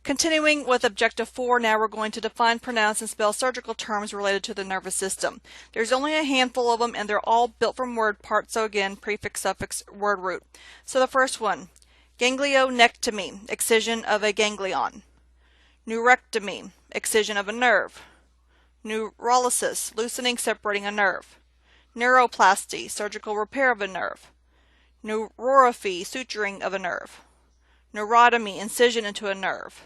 Continuing with Objective 4, now we're going to define, pronounce, and spell surgical terms related to the nervous system. There's only a handful of them, and they're all built from word parts, so again, prefix, suffix, word root. So the first one, ganglionectomy, excision of a ganglion. Neurectomy, excision of a nerve. Neurolysis, loosening, separating a nerve. Neuroplasty, surgical repair of a nerve. Neurophy, suturing of a nerve. Neurotomy, incision into a nerve.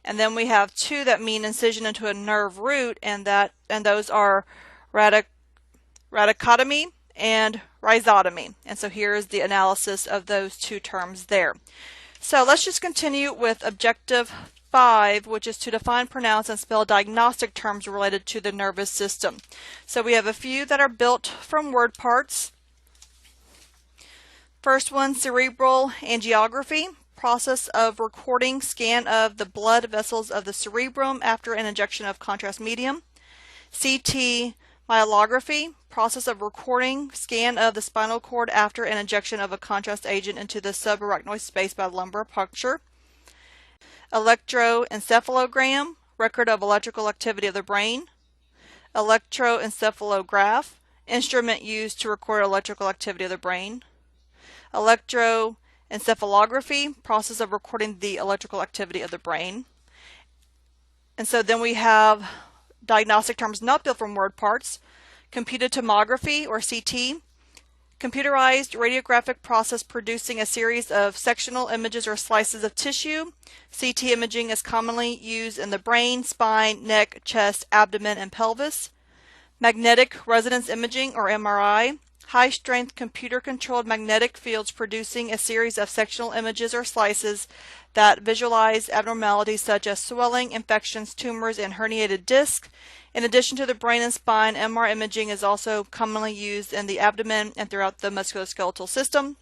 And then we have two that mean incision into a nerve root, and those are radicotomy and rhizotomy. And so here is the analysis of those two terms there. So let's just continue with Objective 5, which is to define, pronounce, and spell diagnostic terms related to the nervous system. So we have a few that are built from word parts. First one, cerebral angiography, process of recording scan of the blood vessels of the cerebrum after an injection of contrast medium. CT myelography, process of recording scan of the spinal cord after an injection of a contrast agent into the subarachnoid space by lumbar puncture. Electroencephalogram, record of electrical activity of the brain. Electroencephalograph, instrument used to record electrical activity of the brain. Electroencephalography, process of recording the electrical activity of the brain. And so then we have diagnostic terms not built from word parts. Computed tomography, or CT, computerized radiographic process producing a series of sectional images or slices of tissue. CT imaging is commonly used in the brain, spine, neck, chest, abdomen, and pelvis. Magnetic resonance imaging, or MRI, high-strength computer-controlled magnetic fields producing a series of sectional images or slices that visualize abnormalities such as swelling, infections, tumors, and herniated discs. In addition to the brain and spine, MR imaging is also commonly used in the abdomen and throughout the musculoskeletal system.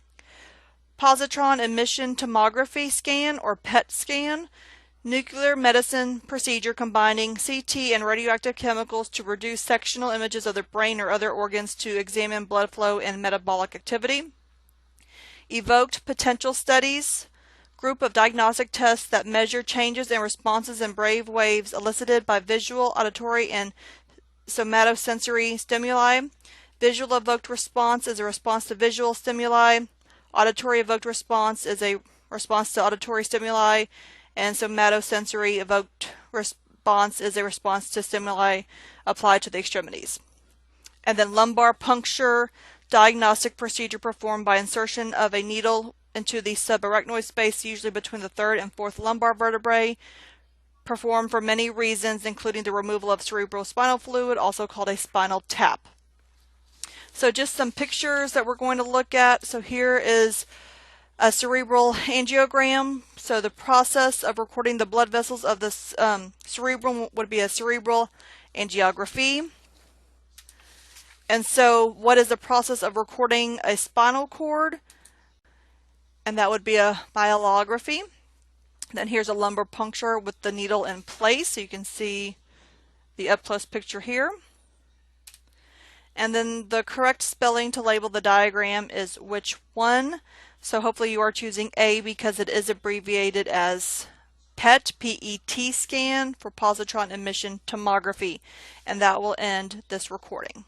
Positron emission tomography scan, or PET scan, nuclear medicine procedure combining CT and radioactive chemicals to produce sectional images of the brain or other organs to examine blood flow and metabolic activity. Evoked potential studies, group of diagnostic tests that measure changes and responses in brain waves elicited by visual, auditory, and somatosensory stimuli. Visual evoked response is a response to visual stimuli. Auditory evoked response is a response to auditory stimuli. And somatosensory evoked response is a response to stimuli applied to the extremities. And then lumbar puncture, diagnostic procedure performed by insertion of a needle into the subarachnoid space, usually between the third and fourth lumbar vertebrae, performed for many reasons, including the removal of cerebral spinal fluid, also called a spinal tap. So just some pictures that we're going to look at. So here is a cerebral angiogram. So the process of recording the blood vessels of the cerebrum would be a cerebral angiography. And so what is the process of recording a spinal cord? And that would be a myelography. Then here's a lumbar puncture with the needle in place, so you can see the up close picture here. And then the correct spelling to label the diagram is which one. So hopefully you are choosing A because it is abbreviated as PET, P-E-T scan, for positron emission tomography. And that will end this recording.